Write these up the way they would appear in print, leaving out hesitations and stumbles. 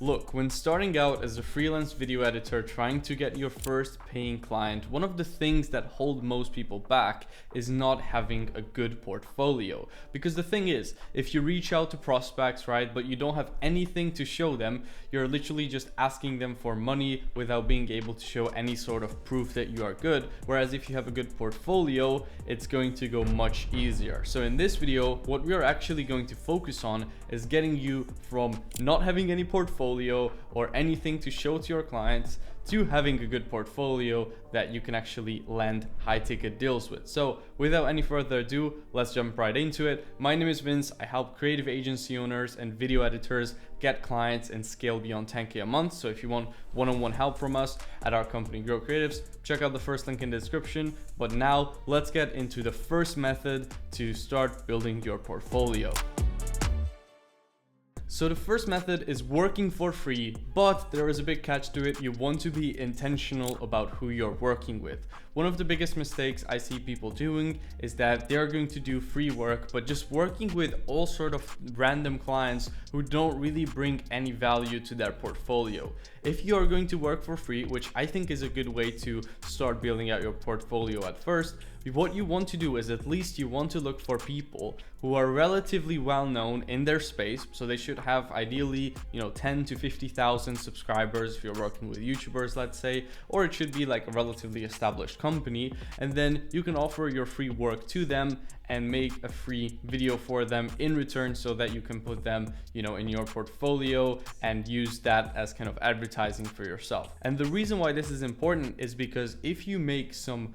Look, when starting out as a freelance video editor trying to get your first paying client, one of the things that hold most people back is not having a good portfolio. Because the thing is, if you reach out to prospects, right, but you don't have anything to show them, you're literally just asking them for money without being able to show any sort of proof that you are good. Whereas if you have a good portfolio, it's going to go much easier. So in this video, what we are actually going to focus on is getting you from not having any portfolio or anything to show to your clients to having a good portfolio that you can actually land high ticket deals with. So without any further ado, let's jump right into it. My name is Vince. I help creative agency owners and video editors get clients and scale beyond 10K a month. So if you want one-on-one help from us at our company Grow Creatives, check out the first link in the description. But now let's get into the first method to start building your portfolio. So the first method is working for free, but there is a big catch to it. You want to be intentional about who you're working with. One of the biggest mistakes I see people doing is that they're going to do free work, but just working with all sort of random clients who don't really bring any value to their portfolio. If you are going to work for free, which I think is a good way to start building out your portfolio at first, what you want to do is at least you want to look for people who are relatively well known in their space. So they should have ideally, 10 to 50,000 subscribers if you're working with YouTubers, let's say, or it should be like a relatively established company. And then you can offer your free work to them and make a free video for them in return so that you can put them, in your portfolio and use that as kind of advertising for yourself. And the reason why this is important is because if you make some,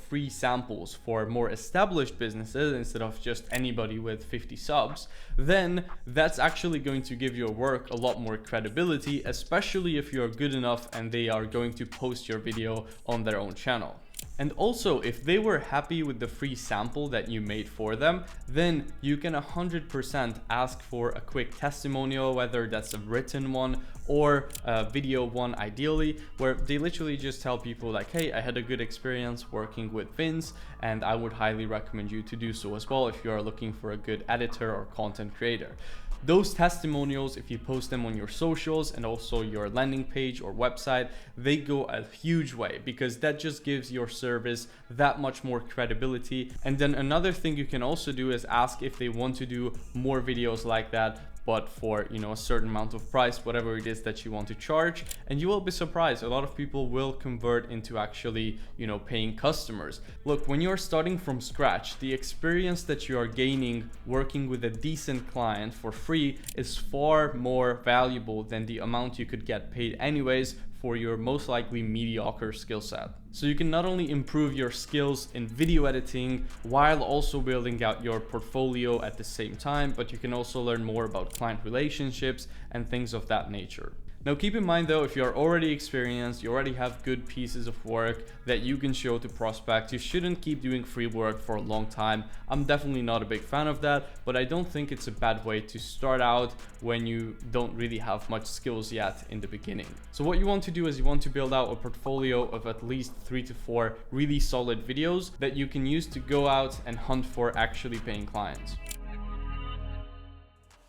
free samples for more established businesses instead of just anybody with 50 subs, then that's actually going to give your work a lot more credibility, especially if you're good enough and they are going to post your video on their own channel. And also, if they were happy with the free sample that you made for them, then you can 100% ask for a quick testimonial, whether that's a written one or a video one ideally, where they literally just tell people like, hey, I had a good experience working with Vince and I would highly recommend you to do so as well if you are looking for a good editor or content creator. Those testimonials, if you post them on your socials and also your landing page or website, they go a huge way because that just gives your service that much more credibility. And then another thing you can also do is ask if they want to do more videos like that, but for a certain amount of price, whatever it is that you want to charge. And you will be surprised, a lot of people will convert into actually paying customers. Look, when you're starting from scratch, the experience that you are gaining working with a decent client for free is far more valuable than the amount you could get paid anyways for your most likely mediocre skill set. So you can not only improve your skills in video editing while also building out your portfolio at the same time, but you can also learn more about client relationships and things of that nature. Now keep in mind though, if you're already experienced, you already have good pieces of work that you can show to prospects, you shouldn't keep doing free work for a long time. I'm definitely not a big fan of that, but I don't think it's a bad way to start out when you don't really have much skills yet in the beginning. So what you want to do is you want to build out a portfolio of at least 3 to 4 really solid videos that you can use to go out and hunt for actually paying clients.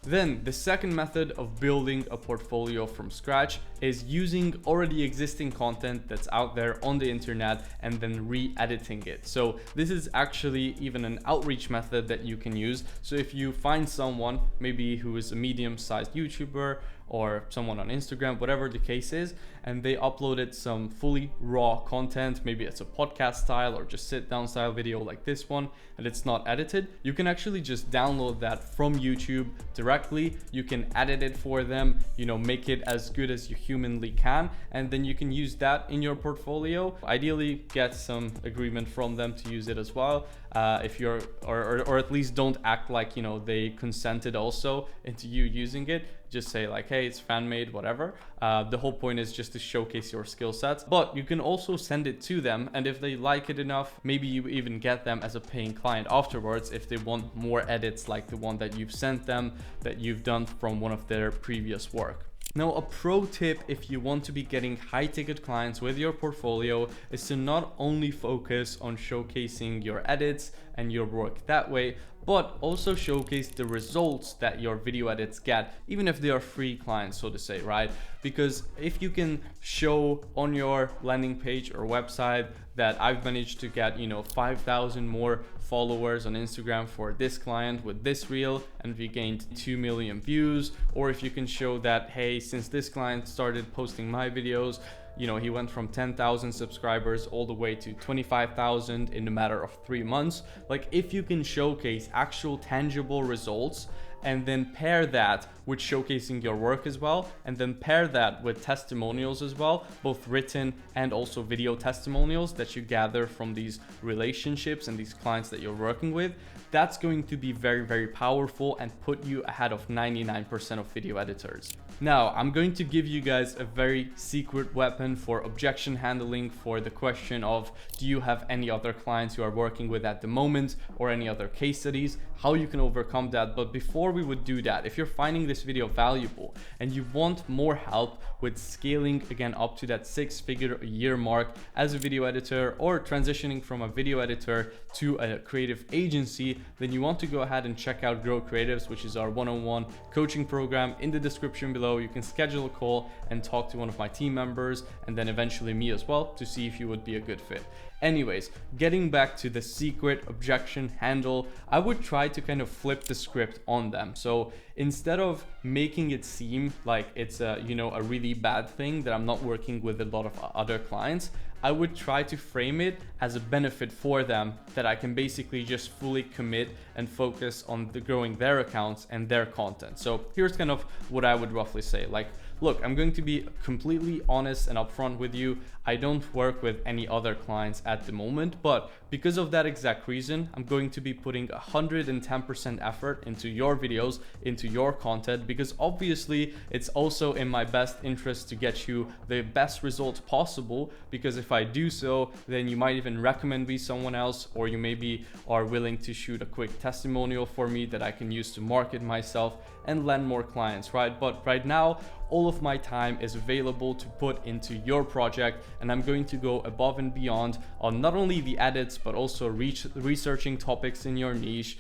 Then the second method of building a portfolio from scratch is using already existing content that's out there on the internet and then re-editing it. So this is actually even an outreach method that you can use. So if you find someone maybe who is a medium-sized YouTuber or someone on Instagram, whatever the case is, and they uploaded some fully raw content, maybe it's a podcast style or just sit down style video like this one, and it's not edited, you can actually just download that from YouTube directly. You can edit it for them, make it as good as you humanly can, and then you can use that in your portfolio. Ideally get some agreement from them to use it as well. If you're, or at least don't act like, they consented also into you using it. Just say like, hey, it's fan made, whatever. The whole point is just to showcase your skill sets, but you can also send it to them. And if they like it enough, maybe you even get them as a paying client afterwards if they want more edits like the one that you've sent them, that you've done from one of their previous work. Now, a pro tip if you want to be getting high ticket clients with your portfolio is to not only focus on showcasing your edits and your work that way, but also showcase the results that your video edits get, even if they are free clients, so to say, right? Because if you can show on your landing page or website that I've managed to get, 5,000 more followers on Instagram for this client with this reel, and we gained 2 million views, or if you can show that, hey, since this client started posting my videos, he went from 10,000 subscribers all the way to 25,000 in a matter of 3 months. Like, if you can showcase actual tangible results and then pair that with showcasing your work as well, and then pair that with testimonials as well, both written and also video testimonials that you gather from these relationships and these clients that you're working with, that's going to be very, very powerful and put you ahead of 99% of video editors. Now, I'm going to give you guys a very secret weapon for objection handling for the question of, do you have any other clients you are working with at the moment or any other case studies, how you can overcome that. But before we would do that, if you're finding this video valuable and you want more help with scaling again up to that 6-figure-a-year mark as a video editor, or transitioning from a video editor to a creative agency, then you want to go ahead and check out Grow Creatives, which is our one-on-one coaching program. In the description below, you can schedule a call and talk to one of my team members, and then eventually me as well, to see if you would be a good fit. Anyways, getting back to the secret objection handle, I would try to kind of flip the script on them. So instead of making it seem like it's a really bad thing that I'm not working with a lot of other clients, I would try to frame it as a benefit for them, that I can basically just fully commit and focus on growing their accounts and their content. So here's kind of what I would roughly say. Like, look, I'm going to be completely honest and upfront with you. I don't work with any other clients at the moment, but because of that exact reason, I'm going to be putting 110% effort into your videos, into your content, because obviously it's also in my best interest to get you the best results possible, because if I do so, then you might even recommend me someone else, or you maybe are willing to shoot a quick testimonial for me that I can use to market myself and land more clients, right? But right now, all of my time is available to put into your project, and I'm going to go above and beyond on not only the edits, but also researching topics in your niche,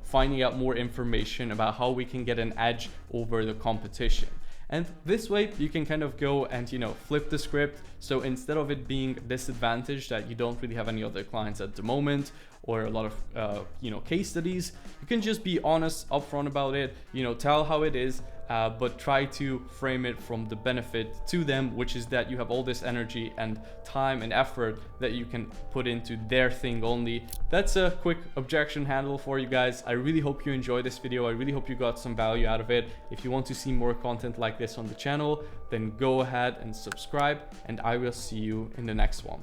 finding out more information about how we can get an edge over the competition. And this way you can kind of go and, flip the script. So instead of it being a disadvantage that you don't really have any other clients at the moment, or a lot of, case studies, you can just be honest, upfront about it, tell how it is, but try to frame it from the benefit to them, which is that you have all this energy and time and effort that you can put into their thing only. That's a quick objection handle for you guys. I really hope you enjoyed this video. I really hope you got some value out of it. If you want to see more content like this on the channel, then go ahead and subscribe, and I will see you in the next one.